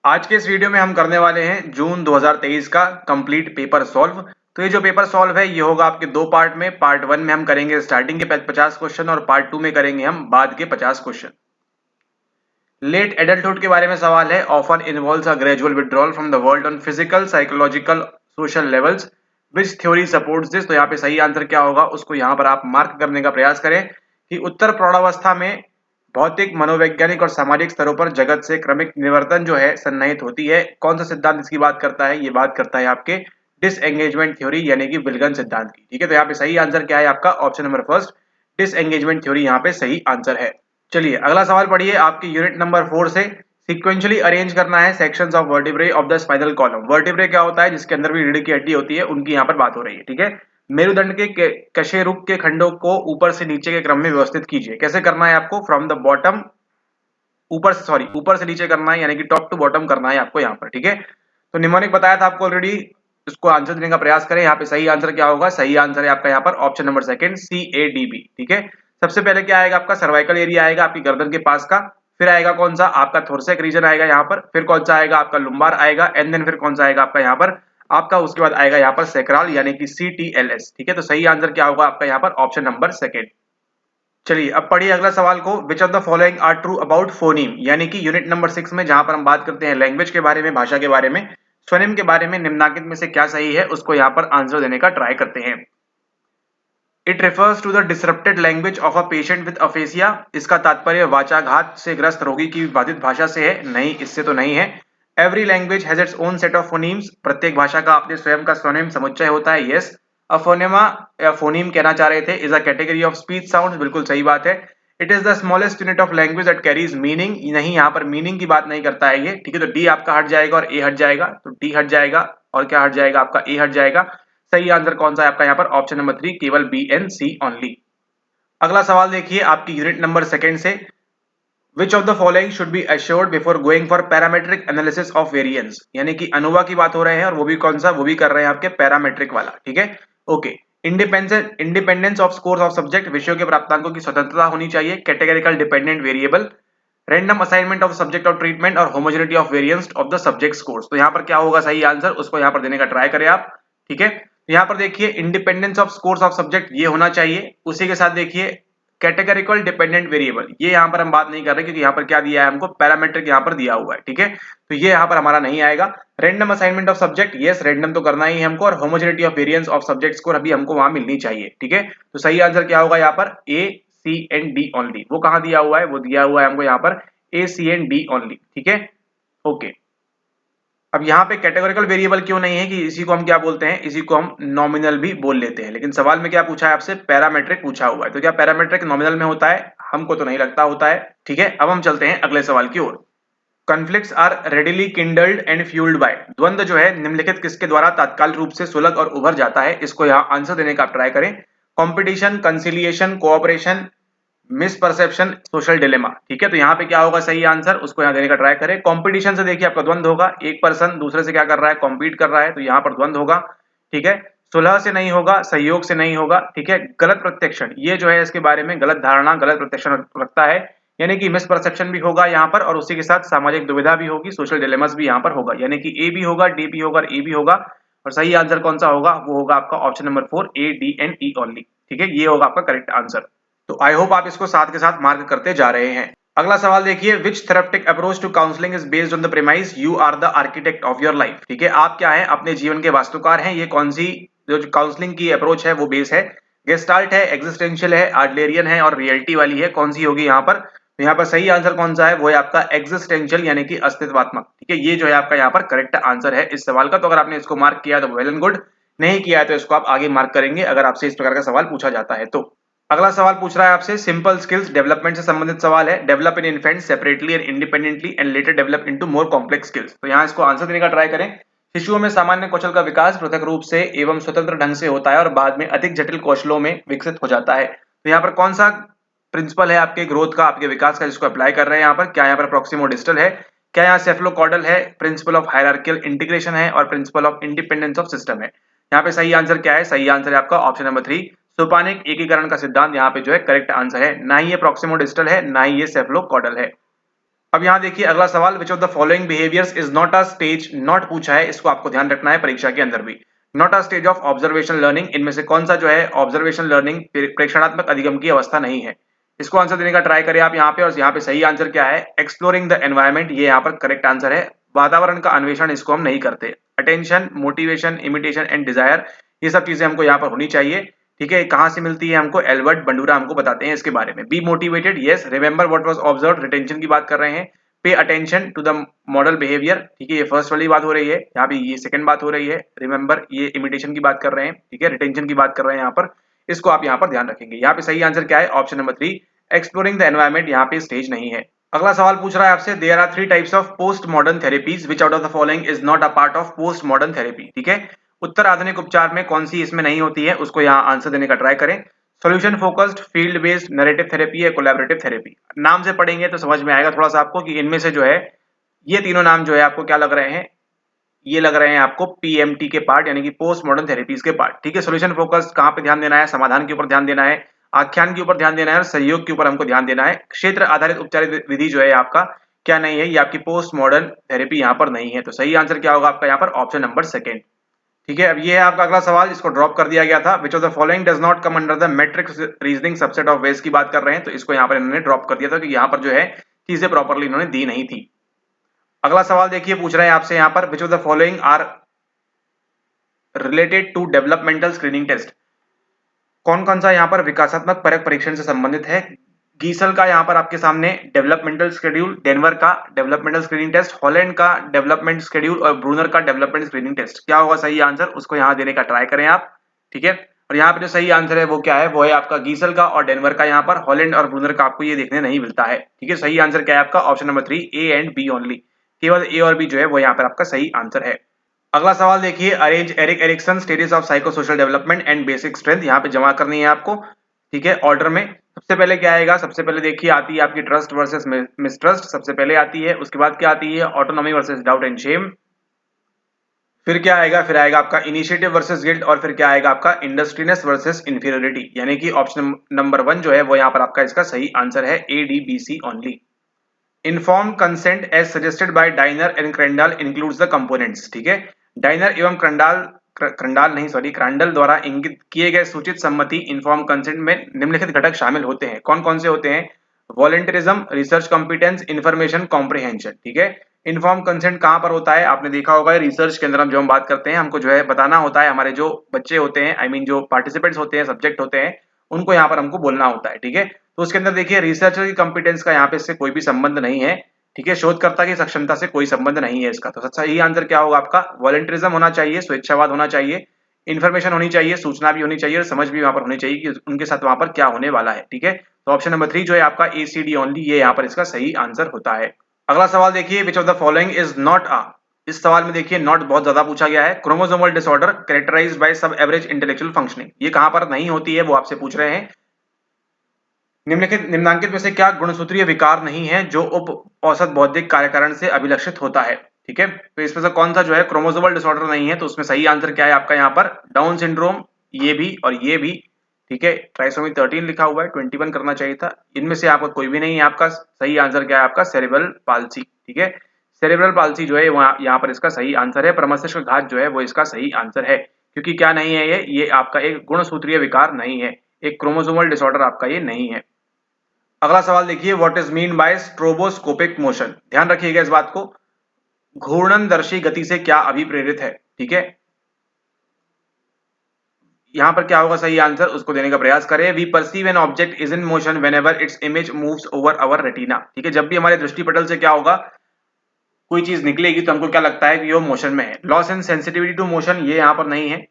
आज के इस वीडियो में हम करने वाले हैं जून 2023 का कंप्लीट पेपर सॉल्व। तो ये जो पेपर सॉल्व है ये होगा आपके दो पार्ट में। पार्ट वन में हम करेंगे स्टार्टिंग के 50 क्वेश्चन और पार्ट टू में करेंगे हम बाद के 50 क्वेश्चन। लेट एडल्टहुड के बारे में सवाल है। Often involves a gradual withdrawal from the world on physical psychological social levels which theory supports this. तो यहाँ पे सही आंसर क्या होगा उसको यहाँ पर आप मार्क करने का प्रयास करें कि उत्तर प्रौढ़ावस्था में भौतिक मनोवैज्ञानिक और सामाजिक स्तरों पर जगत से क्रमिक निवर्तन जो है सन्निहित होती है। कौन सा सिद्धांत इसकी बात करता है? ये बात करता है आपके डिसएंगेजमेंट थ्योरी यानी कि विल्सन सिद्धांत की। ठीक है, तो यहाँ पे सही आंसर क्या है आपका? Option number first, disengagement theory यहाँ पे सही आंसर है। चलिए अगला सवाल पढ़िए। आपकी यूनिट नंबर 4 से सिक्वेंशियली अरेंज करना है sections of vertebrae of the spinal column. Vertebrae क्या होता है? जिसके अंदर भी रीढ़ की हड्डी होती है, उनकी यहाँ पर बात हो रही है। ठीक है, मेरुदंड के कशेरुक के खंडों को ऊपर से नीचे के क्रम में व्यवस्थित कीजिए। कैसे करना है आपको? फ्रॉम द बॉटम, ऊपर से नीचे करना है, यानी कि टॉप टू बॉटम करना है आपको यहाँ पर। ठीक है, तो निमोनिक बताया था आपको ऑलरेडी, इसको आंसर देने का प्रयास करें। यहाँ पे सही आंसर क्या होगा? सही आंसर है आपका यहाँ पर ऑप्शन नंबर सेकंड, CADB। ठीक है, सबसे पहले क्या आएगा आपका? सर्वाइकल एरिया आएगा आपकी गर्दन के पास का, फिर आएगा कौन सा? आपका थोरसेक रीजन आएगा यहाँ पर, फिर कौन सा आएगा आपका? लुम्बार आएगा, एंड देन फिर कौन सा आएगा आपका यहाँ पर? आपका उसके बाद आएगा यहाँ पर सेक्रल यानी कि CTLS। ठीक है, तो सही आंसर क्या होगा आपका यहाँ पर? Option number second. चलिए अब पढ़िए अगला सवाल को। Which of the following are true about phoneme, यानी कि यूनिट नंबर 6 में जहां पर हम बात करते हैं लैंग्वेज के बारे में, भाषा के बारे में, स्वनिम के बारे में निम्नलिखित में से क्या सही है उसको यहाँ पर आंसर देने का ट्राई करते हैं। It refers to the disrupted language of a patient with aphasia. इसका तात्पर्य वाचाघात से ग्रस्त रोगी की बाधित भाषा से है? नहीं, इससे तो नहीं है। Every language has its own set of phonemes. प्रत्येक भाषा का अपने स्वयं का स्वनिम समुच्चय होता है। यस। अ फोनेमा या फोनीम कहना चाह रहे थे is a category of speech sounds. बिल्कुल सही बात है। It is the smallest unit of language that carries meaning. नहीं, यहाँ पर मीनिंग की बात नहीं करता है ये। ठीक है, तो डी आपका हट जाएगा और ए हट जाएगा, तो डी हट जाएगा और क्या हट जाएगा आपका? ए हट जाएगा। सही आंसर कौन सा है आपका यहाँ पर? ऑप्शन नंबर 3, केवल बी एंड सी ओनली। अगला सवाल देखिए आपकी यूनिट नंबर सेकंड से। विच of the following should be assured before going for parametric analysis of variance, यानी कि अनुवा की बात हो रहे हैं और वो भी कौन सा? वो भी कर रहे हैं आपके पैरामेट्रिक वाला। ठीक है, okay. Independence of scores of subject, विषयों के प्राप्तांकों की स्वतंत्रता होनी चाहिए। Categorical dependent variable, random assignment of subject of treatment और homogeneity of variance of the subject scores. तो यहाँ पर क्या होगा सही आंसर, उसको यहाँ पर देने का ट्राई करें आप। ठीक है, तो यहाँ पर देखिए independence of scores of subject ये होना चाहिए। उसी के साथ देखिए कैटेगरिकल डिपेंडेंट वेरिएबल, ये यहाँ पर हम बात नहीं कर रहे क्योंकि यहाँ पर क्या दिया है हमको? पैरामेट्रिक यहाँ पर दिया हुआ है। ठीक है, तो ये यहाँ पर हमारा नहीं आएगा। Random assignment of subject, yes random तो करना ही है हमको, और homogeneity of variance of subject score अभी हमको वहां मिलनी चाहिए। ठीक है, तो सही आंसर क्या होगा यहाँ पर? ए, सी एंड डी ओनली। वो कहाँ दिया हुआ है? वो दिया हुआ है हमको यहाँ पर ए, सी एंड डी ओनली। ठीक है, ओके। अब यहाँ पे कैटेगोरिकल वेरिएबल क्यों नहीं है कि इसी को हम क्या बोलते हैं? इसी को हम नॉमिनल भी बोल लेते हैं, लेकिन सवाल में क्या पूछा है आपसे? पैरामेट्रिक पूछा हुआ है। तो क्या पैरामेट्रिक नॉमिनल में होता है? हमको तो नहीं लगता होता है। ठीक है, अब हम चलते हैं अगले सवाल की ओर। Conflicts are readily kindled and fuelled by. द्वंद्व जो है निम्नलिखित किसके द्वारा तात्काल रूप से सुलग और उभर जाता है? इसको यहाँ आंसर देने का ट्राई करें। Competition, conciliation, cooperation, misperception, social dilemma. ठीक है, तो यहाँ पे क्या होगा सही आंसर, उसको यहाँ देने का ट्राई करें। कंपटीशन से देखिए आपका द्वंद होगा, एक पर्सन दूसरे से क्या कर रहा है? कॉम्पीट कर रहा है, तो यहाँ पर द्वंद होगा। ठीक है, सुलह से नहीं होगा, सहयोग से नहीं होगा। ठीक है, गलत प्रत्यक्षण, ये जो है इसके बारे में गलत धारणा, गलत प्रत्यक्षण रखता है, यानी कि मिसपरसेप्शन भी होगा यहाँ पर, और उसी के साथ सामाजिक दुविधा भी होगी, सोशल डिलेमस भी यहाँ पर होगा, यानी कि ए भी होगा, डी भी होगा और ए भी होगा। और सही आंसर कौन सा होगा? वो होगा आपका option number 4, A, D and E only. ठीक है, ये होगा आपका करेक्ट आंसर। तो आई होप आप इसको साथ के साथ मार्क करते जा रहे हैं। अगला सवाल देखिए। Which therapeutic approach to counselling is based on the premise you are the architect of your life. ठीक है, आप क्या है? अपने जीवन के वास्तुकार हैं। ये कौन सी जो काउंसलिंग की अप्रोच है वो बेस है? गेस्टाल्ट है, एग्जिस्टेंशियल है, आर्डलेरियन है और रियलिटी वाली है। कौन सी होगी यहाँ पर? तो यहाँ पर सही आंसर कौन सा है? वो है आपका एग्जिस्टेंशियल यानी कि अस्तित्वात्मक। ठीक है, ये जो है आपका यहाँ पर करेक्ट आंसर है इस सवाल का। तो अगर आपने इसको मार्क किया तो वेल एंड गुड, नहीं किया है तो इसको आप आगे मार्क करेंगे अगर आपसे इस प्रकार का सवाल पूछा जाता है तो। अगला सवाल पूछ रहा है आपसे सिंपल स्किल्स डेवलपमेंट से संबंधित सवाल है। Develop in infants separately and independently and later develop into more complex skills. तो यहाँ इसको आंसर देने का ट्राई करें। शिशुओं में सामान्य कौशल का विकास पृथक रूप से एवं स्वतंत्र ढंग से होता है और बाद में अधिक जटिल कौशलों में विकसित हो जाता है। तो यहाँ पर कौन सा प्रिंसिपल है आपके ग्रोथ का, आपके विकास का, जिसको अप्लाई कर रहे हैं यहाँ पर? क्या यहाँ पर प्रोक्सिमो डिस्टल है? क्या यहाँ सेफलोकॉडल है? प्रिंसिपल ऑफ हायरार्कियल इंटीग्रेशन है और principle of independence of system है। यहाँ पे सही आंसर क्या है? सही आंसर है आपका ऑप्शन नंबर 3, सोपानिक एकीकरण का सिद्धांत यहाँ पे जो है करेक्ट आंसर है। ना ही ये प्रोक्सिमो डिस्टल है, ना ही ये सेफलोकॉडल है। अब यहाँ देखिए अगला सवाल, विच of the following behaviours is not a stage, not पूछा है, इसको आपको ध्यान रखना है परीक्षा के अंदर भी। Not a stage of observation learning, इनमें से कौन सा जो है ऑब्जर्वेशन लर्निंग प्रेक्षणात्मक अधिगम की अवस्था नहीं है। इसको आंसर देने का ट्राई करें आप यहाँ पे, और यहाँ पे सही आंसर क्या है, एक्सप्लोरिंग द एनवायरमेंट, ये यहाँ पर करेक्ट आंसर है। वातावरण का अन्वेषण इसको हम नहीं करते। Attention, motivation, imitation and desire, ये सब चीजें हमको यहाँ पर होनी चाहिए। ठीक है, कहाँ से मिलती है हमको, एल्बर्ट बंडूरा हमको बताते हैं इसके बारे में। Be motivated, yes. Remember what was observed, retention की बात कर रहे हैं। Pay attention to the model behaviour, ठीक है, ये फर्स्ट वाली बात हो रही है, यहाँ पे ये सेकंड बात हो रही है। रिमेंबर, ये इमिटेशन की बात कर रहे हैं, ठीक है, रिटेंशन की बात कर रहे हैं यहाँ पर। इसको आप यहाँ पर ध्यान रखेंगे। यहाँ पे सही आंसर क्या है, option number 3, exploring the environment, यहाँ पे स्टेज नहीं है। अगला सवाल पूछ रहा है आपसे, there are 3 types of post modern therapies, which out of the following is not a part of post modern therapy. ठीक है, उत्तर आधुनिक उपचार में कौन सी इसमें नहीं होती है, उसको यहाँ आंसर देने का ट्राई करें। Solution focused, field based, narrative therapy या कोलैबोरेटिव थेरेपी। नाम से पढ़ेंगे तो समझ में आएगा थोड़ा सा आपको कि इनमें से जो है ये तीनों नाम जो है आपको क्या लग रहे हैं, ये लग रहे हैं आपको पीएमटी के पार्ट, यानी कि पोस्ट मॉडर्न थेरेपीज के पार्ट। ठीक है, सॉल्यूशन फोकस कहाँ पे ध्यान देना है, समाधान के ऊपर ध्यान देना है, आख्यान के ऊपर ध्यान देना है, और सहयोग के ऊपर हमको ध्यान देना है। क्षेत्र आधारित उपचार विधि जो है आपका क्या नहीं है, ये आपकी पोस्ट मॉडर्न थेरेपी यहाँ पर नहीं है। तो सही आंसर क्या होगा आपका यहाँ पर, ऑप्शन नंबर 2। ठीक है, अब ये है आपका अगला सवाल, इसको ड्रॉप कर दिया गया था। विच of the following does not come under the matrix reasoning subset of ways की बात कर रहे हैं, तो इसको यहाँ पर इन्होंने ड्रॉप कर दिया था कि यहाँ पर जो है चीजें प्रॉपरली इन्होंने दी नहीं थी। अगला सवाल देखिए, पूछ रहे हैं आपसे यहाँ पर, which of the following are related to developmental screening test. कौन कौन सा यहाँ पर विकासात्मक परख परीक्षण से संबंधित है। गीसल का यहाँ पर आपके सामने डेवलपमेंटल शेड्यूल, डेनवर का डेवलपमेंटल स्क्रीनिंग टेस्ट, हॉलैंड का डेवलपमेंट शेड्यूल और ब्रूनर का डेवलपमेंट स्क्रीनिंग टेस्ट। क्या होगा सही आंसर, उसको यहाँ देने का ट्राई करें आप। ठीक है, और यहाँ पे जो सही आंसर है वो क्या है, वो है आपका गीसल का और डेनवर का। यहाँ पर हॉलैंड और ब्रूनर का आपको ये देखने नहीं मिलता है। ठीक है, सही आंसर क्या है आपका, option number 3, A and B only. केवल ए और बी जो है वो यहाँ पर आपका सही आंसर है। अगला सवाल देखिए, arrange Erik Erikson stages of psycho social development and basic strength, यहाँ पे जमा करनी है आपको। ठीक है, ऑर्डर में सबसे पहले क्या आएगा, सबसे पहले देखिए आती है आपकी ट्रस्ट वर्सेस मिसट्रस्ट, सबसे पहले आती है। उसके बाद क्या आती है, autonomy versus doubt and Shem. फिर क्या आएगा, फिर आएगा आपका इनिशिएटिव वर्सेस गिल्ट, और फिर क्या आएगा आपका इंडस्ट्रीनेस वर्सेस इंफीरियरिटी। यानी कि ऑप्शन नंबर 1 जो है वो यहाँ पर आपका इसका सही आंसर है, A D B C only. Inform consent as suggested by Diener and Crandall includes the components. ठीक है, डाइनर एवं क्रांडल द्वारा इंगित किए गए सूचित सम्मति इन्फॉर्म कंसेंट में निम्नलिखित घटक शामिल होते हैं। कौन कौन से होते हैं, volunteerism, research competence, information comprehension. ठीक है, इन्फॉर्म कंसेंट कहाँ पर होता है, आपने देखा होगा रिसर्च के अंदर हम बात करते हैं, हमको जो है बताना होता है, हमारे जो बच्चे होते हैं, आई मीन जो पार्टिसिपेंट्स होते हैं, सब्जेक्ट होते हैं, उनको यहाँ पर हमको बोलना होता है। ठीक है, तो उसके अंदर देखिए रिसर्चर की कॉम्पिटेंस का यहाँ पे इससे कोई भी संबंध नहीं है। ठीक है, शोधकर्ता की सक्षमता से कोई संबंध नहीं है इसका। तो सही आंसर क्या होगा आपका, वॉलंटियरिज्म होना चाहिए, स्वेच्छावाद होना चाहिए, इन्फॉर्मेशन होनी चाहिए, सूचना भी होनी चाहिए, और समझ भी वहां पर होनी चाहिए कि उनके साथ वहां पर क्या होने वाला है। ठीक है, तो ऑप्शन नंबर 3 जो है आपका एसीडी ओनली, ये यहाँ पर इसका सही आंसर होता है। अगला सवाल देखिए, which of the following is not अ, इस सवाल में देखिए नॉट बहुत ज्यादा पूछा गया है। क्रोमोसोमल डिसऑर्डर कैरेक्टराइज्ड बाय सब एवरेज इंटेलेक्चुअल फंक्शनिंग, ये कहां पर नहीं होती है वो आपसे पूछ रहे हैं। निम्नांकित में से क्या गुणसूत्रीय विकार नहीं है जो उप औसत बौद्धिक कार्यकारण से अभिलक्षित होता है। ठीक है, तो इसमें से कौन सा जो है क्रोमोसोमल डिसऑर्डर नहीं है, तो उसमें सही आंसर क्या है आपका यहाँ पर, डाउन सिंड्रोम, ये भी और ये भी। ठीक है, ट्राइसोमी 13 लिखा हुआ है, 21 करना चाहिए था। इनमें से आपका कोई भी नहीं है। आपका सही आंसर क्या है आपका, सेरेब्रल पाल्सी। ठीक है, सेरेब्रल पाल्सी जो है यहाँ पर इसका सही आंसर है। प्रमस्तिष्क घात जो है वो इसका सही आंसर है, क्योंकि क्या नहीं है, ये आपका एक गुणसूत्रीय विकार नहीं है, एक क्रोमोसोमल डिसऑर्डर आपका ये नहीं है। अगला सवाल देखिए, what is mean bye stroboscopic motion. ध्यान रखिएगा इस बात को, घूर्णनदर्शी गति से क्या अभिप्रेरित है। ठीक है, यहां पर क्या होगा सही आंसर, उसको देने का प्रयास करें। We perceive an object is in motion whenever its image moves over our retina. ठीक है, जब भी हमारे दृष्टिपटल से क्या होगा, कोई चीज निकलेगी तो हमको क्या लगता है कि वो मोशन में है। Loss in sensitivity to motion, ये यहाँ पर नहीं है।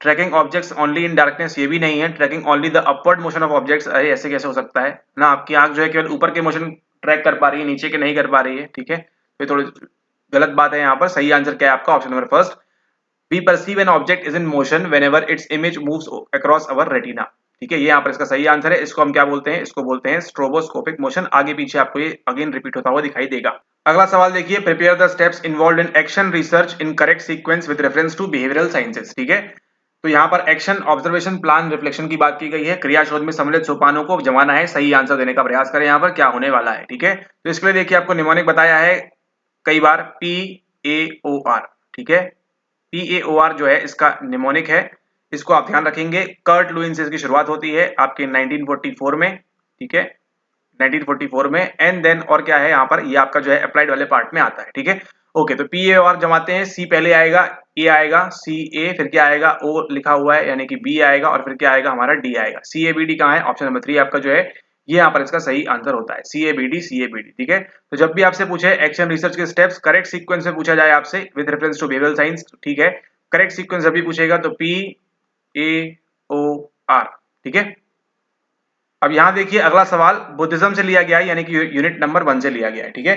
Tracking objects only in darkness, ये भी नहीं है। Tracking only the upward motion of objects, अरे ऐसे कैसे हो सकता है ना, आपकी आंख जो है केवल ऊपर के मोशन ट्रैक कर पा रही है, नीचे के नहीं कर पा रही है। ठीक है, तो ये थोड़ी गलत बात है यहाँ पर। सही आंसर क्या है आपका, option number 1, we perceive an object is in motion whenever its image moves across our retina. ठीक है, ये यहाँ पर इसका सही आंसर है। इसको हम क्या बोलते हैं, इसको बोलते हैं स्ट्रोबोस्कोपिक मोशन। आगे पीछे आपको ये अगेन रिपीट होता हुआ दिखाई देगा। अगला सवाल देखिए, prepare the steps involved in action research in correct sequence with reference to behavioural sciences. ठीक है, तो यहाँ पर एक्शन, ऑब्जर्वेशन, प्लान, रिफ्लेक्शन की बात की गई है। क्रिया शोध में सम्मिलित सोपानों को जमाना है, सही आंसर देने का प्रयास करें यहाँ पर क्या होने वाला है। ठीक है, तो इसके लिए देखिए आपको निमोनिक बताया है कई बार, PAOR। ठीक है, PAOR जो है इसका निमोनिक है, इसको आप ध्यान रखेंगे। कर्ट लुईन से इसकी शुरुआत होती है आपके 1944 में। ठीक है, 1944 में, एंड देन और क्या है यहाँ पर, ये आपका जो है अप्लाइड वाले पार्ट में आता है। ठीक है, ओके, तो PAOR जमाते हैं, सी पहले आएगा, ए आएगा, CA, फिर क्या आएगा, O लिखा हुआ है यानी कि B आएगा, और फिर क्या आएगा हमारा D आएगा। CABD कहाँ है, ऑप्शन नंबर 3 आपका जो है ये यहाँ पर इसका सही आंसर होता है, CABD। ठीक है, तो जब भी आपसे पूछे एक्शन रिसर्च के स्टेप्स करेक्ट सीक्वेंस में पूछा जाए आपसे with reference to behavioural science, ठीक है, करेक्ट सीक्वेंस जब भी पूछेगा तो PAOR। ठीक है, अब यहाँ देखिए अगला सवाल बुद्धिज्म से लिया गया है, यानी कि यूनिट नंबर 1 से लिया गया है। ठीक है,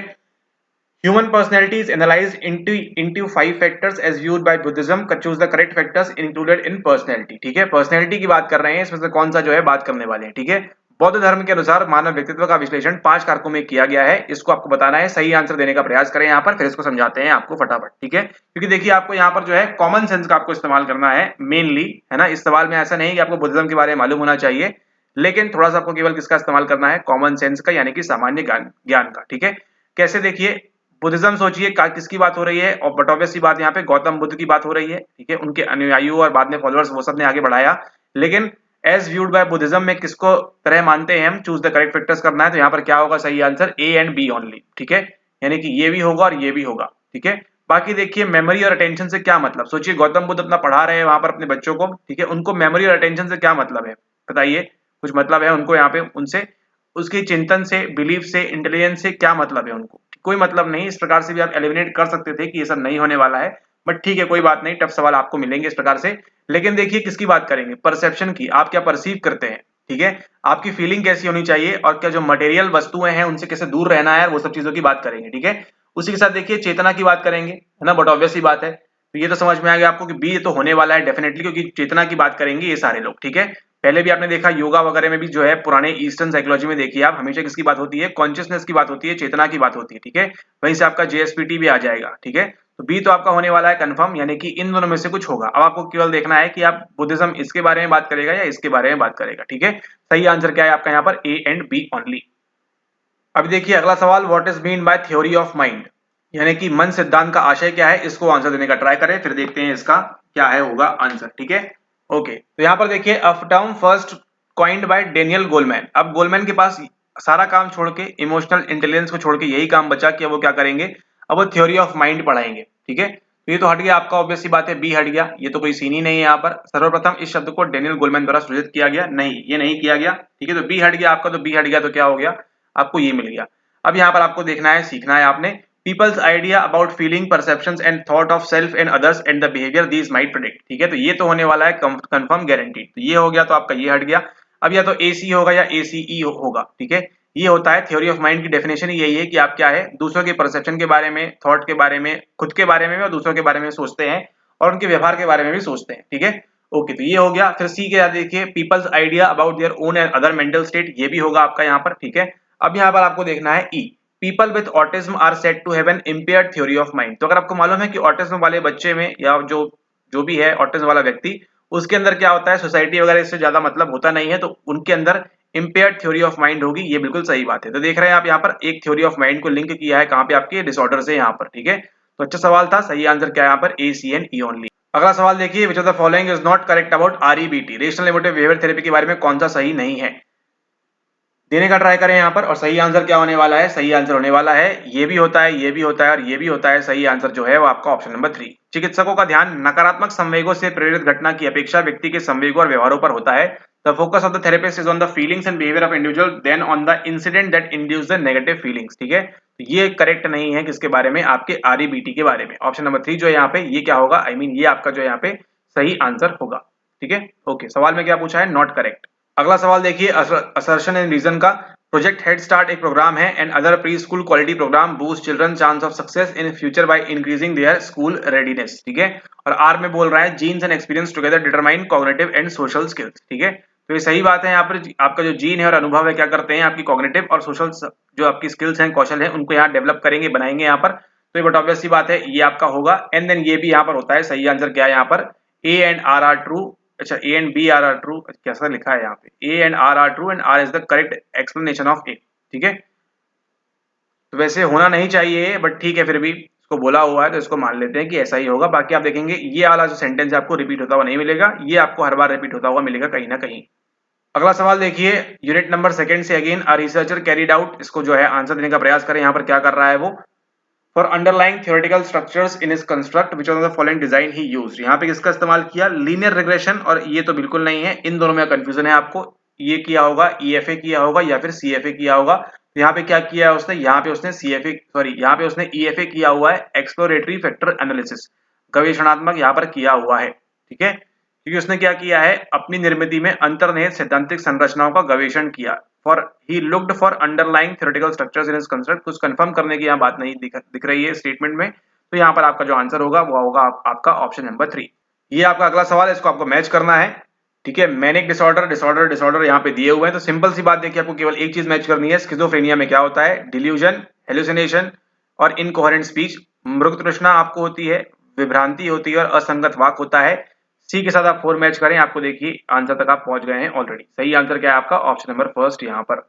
human personality is analysed into 5 factors as viewed by Buddhism, choose the correct factors included in personality. ठीक है, पर्सनैलिटी की बात कर रहे हैं, इसमें से कौन सा जो है बात करने वाले हैं। ठीक है, बौद्ध धर्म के अनुसार मानव व्यक्तित्व का विश्लेषण 5 कारकों में किया गया है, इसको आपको बताना है, सही आंसर देने का प्रयास करें यहाँ पर, फिर इसको समझाते हैं आपको फटाफट। ठीक है, क्योंकि देखिए आपको यहाँ पर जो है कॉमन सेंस का आपको इस्तेमाल करना है मेनली, है ना। इस सवाल में ऐसा नहीं कि आपको बुद्धिज्म के बारे में मालूम होना चाहिए, लेकिन थोड़ा सा आपको केवल किसका इस्तेमाल करना है, कॉमन सेंस का, यानी कि सामान्य ज्ञान का। ठीक है, कैसे, देखिए बुद्धिज्म सोचिए किसकी बात हो रही है, और बट ऑब्वियस सी बात यहाँ पे गौतम बुद्ध की बात हो रही है। ठीक है, उनके अनुयायियों और बाद में फॉलोअर्स वो सब ने आगे बढ़ाया, लेकिन एज व्यूड बाय बुद्धिज्म में किसको तरह मानते हैं हम, चूज द करेक्ट फैक्टर्स करना है, तो यहाँ पर क्या होगा सही answer, A and B only. ठीक है, यानी कि ये भी होगा और ये भी होगा। ठीक है, बाकी देखिए मेमोरी और अटेंशन से क्या मतलब, सोचिए गौतम बुद्ध अपना पढ़ा रहे हैं वहां पर अपने बच्चों को। ठीक है, उनको मेमोरी और अटेंशन से क्या मतलब है, बताइए, कुछ मतलब है उनको यहाँ पे उनसे, उसकी चिंतन से, बिलीफ से, इंटेलिजेंस से क्या मतलब है उनको, कोई मतलब नहीं। इस प्रकार से भी आप एलिमिनेट कर सकते थे कि ये सब नहीं होने वाला है, बट ठीक है कोई बात नहीं, टफ सवाल आपको मिलेंगे इस प्रकार से। लेकिन देखिए किसकी बात करेंगे, परसेप्शन की, आप क्या परसीव करते हैं। ठीक है, आपकी फीलिंग कैसी होनी चाहिए, और क्या जो मटेरियल वस्तुएं हैं उनसे कैसे दूर रहना है, वो सब चीजों की बात करेंगे। ठीक है, उसी के साथ देखिए चेतना की बात करेंगे, है ना, बट ऑब्वियस सी बात है, तो ये तो समझ में आ गया आपको कि बी तो होने वाला है डेफिनेटली, क्योंकि चेतना की बात करेंगे ये सारे लोग। ठीक है, पहले भी आपने देखा योगा वगैरह में भी जो है, पुराने ईस्टर्न साइकोलॉजी में देखिए आप, हमेशा किसकी बात होती है, कॉन्शियसनेस की बात होती है, चेतना की बात होती है। ठीक है, वहीं से आपका JSPT भी आ जाएगा। ठीक है, तो बी तो आपका होने वाला है कंफर्म, यानी कि इन दोनों में से कुछ होगा। अब आपको केवल देखना है कि आप बुद्धिज्म इसके बारे में बात करेगा या इसके बारे में बात करेगा। ठीक है, सही आंसर क्या है आपका यहाँ पर, A एंड B ओनली। अब देखिए अगला सवाल, what is mean bye theory of mind, यानी कि मन सिद्धांत का आशय क्या है, इसको आंसर देने का ट्राई करें, फिर देखते हैं इसका क्या है होगा आंसर। ठीक है, ओके, तो यहाँ पर देखिए a term first coined bye Daniel Goleman. अब गोलमैन के पास सारा काम छोड़ के, इमोशनल इंटेलिजेंस को छोड़ के यही काम बचा कि वो क्या करेंगे, अब वो थ्योरी ऑफ माइंड पढ़ाएंगे। ठीक है, तो ये तो हट गया आपका, ऑब्वियस सी बात है बी हट गया, ये तो कोई सीन ही नहीं है यहाँ पर। सर्वप्रथम इस शब्द को डेनियल गोलमैन द्वारा सृजित किया गया, नहीं ये नहीं किया गया। ठीक है, तो बी हट गया आपका, तो बी हट गया तो क्या हो गया, आपको ये मिल गया। अब यहाँ पर आपको देखना है, सीखना है आपने, people's idea about feeling, perceptions and thought of self and others and the behaviour these might predict. ठीक है, तो ये तो होने वाला है कंफर्म गारंटीड, तो ये हो गया, तो आपका ये हट गया। अब या तो AC होगा या ACE होगा। ठीक है, ये होता है थ्योरी ऑफ माइंड की डेफिनेशन ही यही है कि आप क्या है, दूसरों के परसेप्शन के बारे में, थॉट के बारे में, खुद के बारे में और दूसरों के बारे में सोचते हैं, और उनके व्यवहार के बारे में भी सोचते हैं। ठीक है, ओके, तो ये हो गया। फिर सी के देखिए, people's idea about their own and other mental state, ये भी होगा आपका यहाँ पर। ठीक है, अब यहाँ पर आपको देखना है ई, people with autism are said to have an impaired theory of mind. तो अगर आपको मालूम है कि ऑटिज्म वाले बच्चे में, या जो जो भी है ऑटिज्म वाला व्यक्ति, उसके अंदर क्या होता है, सोसाइटी वगैरह इससे ज्यादा मतलब होता नहीं है, तो उनके अंदर इम्पेयर्ड थ्योरी ऑफ माइंड होगी, ये बिल्कुल सही बात है। तो देख रहे हैं आप यहाँ पर एक थ्योरी ऑफ माइंड को लिंक किया है कहाँ पे, आपके डिसऑर्डर से यहाँ पर। ठीक है, तो अच्छा सवाल था, सही आंसर क्या है यहाँ पर, A, C and E only. अगला सवाल देखिए, which of the following is not correct about REBT, rational emotive behaviour therapy के बारे में कौन सा सही नहीं है, देने का ट्राई करें यहाँ पर। और सही आंसर क्या होने वाला है, सही आंसर होने वाला है ये भी होता है, ये भी होता है और ये भी होता है। सही आंसर जो है वो आपका ऑप्शन नंबर 3। चिकित्सकों का ध्यान नकारात्मक संवेगों से प्रेरित घटना की अपेक्षा व्यक्ति के संवेगों और व्यवहारों पर होता है। The focus of the therapist is on the feelings and behaviour of individual then on the incident that induce the negative feelings. ठीक है, तो ये करेक्ट नहीं है किसके बारे में, आपके REBT के बारे में। ऑप्शन नंबर 3 जो है यहाँ पे, ये क्या होगा, आई मीन ये आपका जो है यहाँ पे सही आंसर होगा। ठीक है, ओके, सवाल में क्या पूछा है, नॉट करेक्ट। अगला सवाल देखिए, असर्शन एंड रीजन का। प्रोजेक्ट हेड स्टार्ट एक प्रोग्राम है and other pre school quality program boost children chance of success in future by increasing their school readiness. ठीक है, और आर में बोल रहा है genes and experience together determine cognitive and social skills. ठीक है, तो ये सही बात है, यहाँ पर आपका जो जीन है और अनुभव है क्या करते हैं, आपकी कॉग्निटिव और सोशल जो आपकी स्किल्स हैं, कौशल है, उनको यहाँ डेवलप करेंगे, बनाएंगे यहाँ पर। तो ये बट ऑब्वियस सी बात है, ये आपका होगा। एंड देन ये भी यहाँ पर होता है, सही आंसर क्या है यहाँ पर, A and R are true, अच्छा A and B are true, कैसा लिखा है यहाँ पे, A and R true and R is the correct explanation of A, ठीक है। तो वैसे होना नहीं चाहिए बट ठीक है, फिर भी इसको बोला हुआ है तो इसको मान लेते हैं कि ऐसा ही होगा। बाकी आप देखेंगे ये वाला जो सेंटेंस आपको रिपीट होता हुआ नहीं मिलेगा, ये आपको हर बार रिपीट होता हुआ मिलेगा कहीं ना कहीं। अगला सवाल देखिए, यूनिट नंबर सेकंड से again a researcher carried out, इसको जो है आंसर देने का प्रयास करें। यहाँ पर क्या कर रहा है वो, for underlying theoretical structures in his construct which of the following design he used. यहाँ पे किसका इस्तेमाल किया, लीनियर रिग्रेशन, और ये तो बिल्कुल नहीं है, इन दोनों में कंफ्यूजन है आपको, ये किया होगा ईएफए किया होगा या फिर सीएफए किया होगा। तो यहाँ पे क्या किया है उसने, यहाँ पे उसने सीएफए सॉरी यहाँ पे उसने ईएफए किया हुआ है, एक्सप्लोरेटरी फैक्टर एनालिसिस, गवेषणात्मक यहाँ पर किया हुआ है, ठीक है। क्योंकि उसने क्या किया है, अपनी निर्मिति में अंतर्निहित सैद्धांतिक संरचनाओं का गवेषण किया। For he looked for underlying theoretical structures in his construct, कुछ कंफर्म करने की यहाँ बात नहीं दिख रही है स्टेटमेंट में। तो यहाँ पर आपका जो आंसर होगा वो होगा आपका ऑप्शन नंबर 3। ये आपका अगला सवाल है, इसको आपको मैच करना है, ठीक है। मैनिक डिसऑर्डर डिसऑर्डर डिसऑर्डर यहाँ पे दिए हुए हैं, तो सिंपल सी बात देखिए, आपको केवल एक चीज मैच करनी है। स्किज़ोफ्रेनिया में क्या होता है, डिल्यूजन, हेलुसिनेशन और इनकोहेरेंट स्पीच। मृग तृष्णा आपको होती है, विभ्रांति होती है और असंगत वाक होता है। सी के साथ आप 4 मैच करें, आपको देखिए आंसर तक आप पहुंच गए हैं ऑलरेडी। सही आंसर क्या है आपका, ऑप्शन नंबर फर्स्ट यहाँ पर।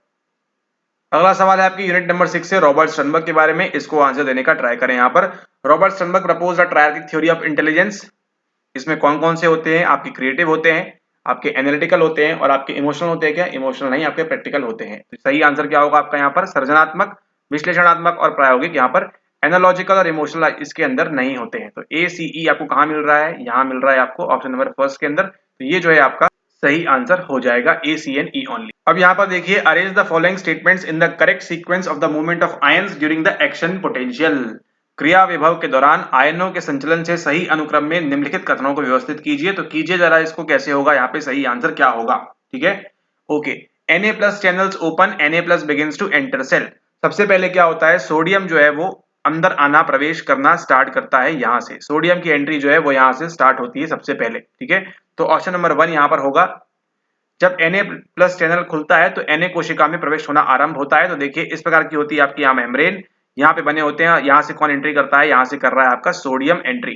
अगला सवाल है आपकी यूनिट नंबर 6 से रॉबर्ट स्टर्नबर्ग के बारे में, इसको आंसर देने का ट्राई करें। यहाँ पर Robert Sternberg propose a triarchic theory of intelligence. इसमें कौन कौन से होते हैं, आपके क्रिएटिव होते हैं, आपके एनालिटिकल होते हैं और आपके इमोशनल होते हैं। क्या इमोशनल नहीं, आपके प्रैक्टिकल होते हैं। तो सही आंसर क्या होगा आपका यहाँ पर, सृजनात्मक, विश्लेषणात्मक और प्रायोगिक। यहाँ पर एनालॉजिकल और इमोशनल इसके अंदर नहीं होते हैं। तो ए सी ई आपको कहाँ मिल रहा है, यहाँ मिल रहा है आपको ऑप्शन नंबर फर्स्ट के अंदर। तो ये जो है आपका सही आंसर हो जाएगा ए सी एन ई ओनली। अब यहाँ पर देखिए, arrange the following statements in the correct sequence of the movement of ions during the action potential. क्रिया विभव के दौरान आयनों के संचलन से सही अनुक्रम में निम्नलिखित कथनों को व्यवस्थित कीजिए। तो कीजिए जरा इसको, कैसे होगा, यहाँ पे सही आंसर क्या होगा, ठीक है। Okay, Na plus channels open, Na plus begins to enter cell. सबसे पहले क्या होता है, सोडियम जो है वो अंदर आना, प्रवेश करना स्टार्ट करता है। यहाँ से सोडियम की एंट्री जो है वो यहाँ से स्टार्ट होती है सबसे पहले, ठीक है। तो ऑप्शन नंबर 1 यहाँ पर होगा। जब Na प्लस चैनल खुलता है तो Na कोशिका में प्रवेश होना आरंभ होता है। तो देखिए इस प्रकार की होती है आपकी यहाँ मेम्ब्रेन, यहाँ पे बने होते हैं। यहाँ से कौन एंट्री करता है, यहाँ से कर रहा है आपका सोडियम एंट्री,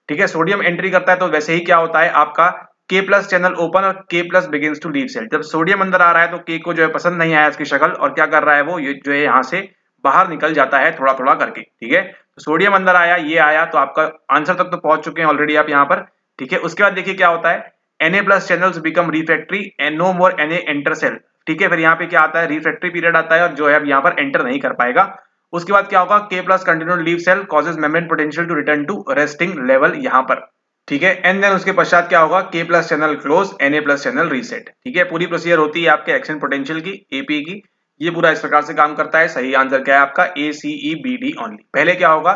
ठीक है। सोडियम एंट्री करता है तो वैसे ही क्या होता है आपका K प्लस चैनल ओपन और K plus begins to leave cell. जब सोडियम अंदर आ रहा है तो K को जो है पसंद नहीं आया इसकी शक्ल, और क्या कर रहा है वो, ये जो है यहाँ से बाहर निकल जाता है थोड़ा थोड़ा करके, ठीक है। तो सोडियम अंदर आया, ये आया, तो आपका आंसर तक तो पहुंच चुके हैं ऑलरेडी आप यहाँ पर, ठीक है। उसके बाद देखिए क्या होता है, Na plus channels become refractory and no more Na enter cell, ठीक है। फिर यहाँ पे क्या आता है, रिफ्रैक्टरी पीरियड आता है और जो है अब यहाँ पर एंटर नहीं कर पाएगा। उसके बाद क्या होगा, K plus continued leave cell causes membrane potential to return to resting level यहाँ पर, ठीक है। एंड देन उसके पश्चात क्या होगा, K plus channel close, Na plus channel reset, ठीक है। पूरी प्रोसीजर होती है आपके एक्शन पोटेंशियल की, एपी की। ये पूरा इस प्रकार से काम करता है। सही आंसर क्या है आपका, ए सी ई बी डी ओनली। पहले क्या होगा,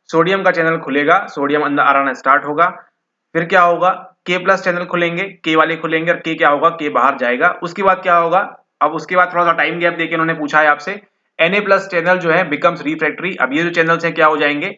सोडियम का चैनल खुलेगा, सोडियम अंदर आना स्टार्ट होगा। फिर क्या होगा, K प्लस चैनल खुलेंगे, K वाले खुलेंगे और K क्या होगा, K बाहर जाएगा। उसके बाद क्या होगा, अब उसके बाद थोड़ा सा टाइम गैप देके उन्होंने पूछा है आपसे, Na प्लस चैनल जो है बिकम्स रिफ्रैक्टरी। अब ये जो चैनल्स हैं क्या हो जाएंगे,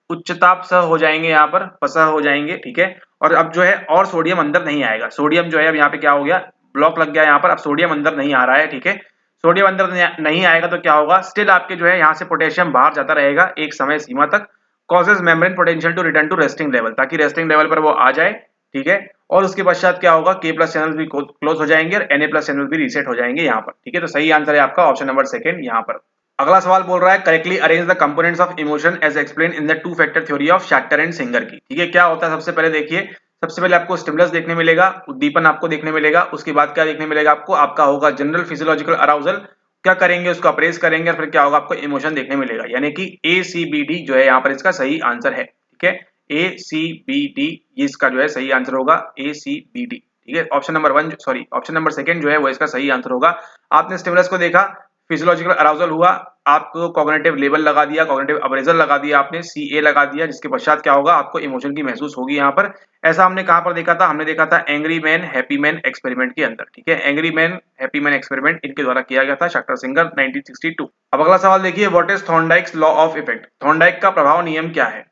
उच्चताप सह हो जाएंगे, यहाँ पर पसह हो जाएंगे, ठीक है। और अब जो है और सोडियम अंदर नहीं आएगा। सोडियम जो है अब यहाँ पे क्या हो गया, ब्लॉक लग गया यहाँ पर, अब सोडियम अंदर नहीं आ रहा है, ठीक है। सोडियम अंदर नहीं आएगा तो क्या होगा, स्टिल आपके जो है यहाँ से पोटेशियम बाहर जाता रहेगा एक समय सीमा तक। Causes membrane potential to return to resting level, ताकि रेस्टिंग लेवल पर वो आ जाए, ठीक है। और उसके पश्चात क्या होगा, K प्लस चैनल भी क्लोज हो जाएंगे और Na प्लस चैनल भी रीसेट हो जाएंगे यहाँ पर, ठीक है। तो सही आंसर है आपका ऑप्शन नंबर सेकंड यहाँ पर। अगला सवाल बोल रहा है, correctly arrange the components of emotion as explain in the two factor theory of Schachter and Singer की, ठीक है। क्या होता है, सबसे पहले देखिए, सबसे पहले आपको स्टिमुलस देखने मिलेगा, उद्दीपन आपको देखने मिलेगा। उसके बाद क्या देखने मिलेगा आपको, आपका होगा जनरल फिजियोलॉजिकल अराउजल। क्या करेंगे, उसको अप्रेस करेंगे और फिर क्या होगा, आपको इमोशन देखने मिलेगा। यानी कि ए सी बी डी जो है यहाँ पर इसका सही आंसर है, ठीक है। ए सी बी डी ये इसका जो है सही आंसर होगा, ए सी बी डी, ठीक है। Option number 1 sorry option number second जो है वो इसका सही आंसर होगा। आपने स्टिमुलस को देखा, फिजियोलॉजिकल अराउजल हुआ, आपको कॉग्निटिव लेवल लगा दिया, कॉग्निटिव अप्रेजल लगा दिया आपने, सी ए लगा दिया, जिसके पश्चात क्या होगा, आपको इमोशन की महसूस होगी यहाँ पर। ऐसा हमने कहाँ पर देखा था, हमने देखा था angry man happy man experiment के अंदर, ठीक है। Angry man happy man experiment इनके द्वारा किया गया था, शैक्टर सिंगर 1962। अब अगला सवाल देखिए, what is Thorndike's law of effect. Thorndike का प्रभाव नियम क्या है,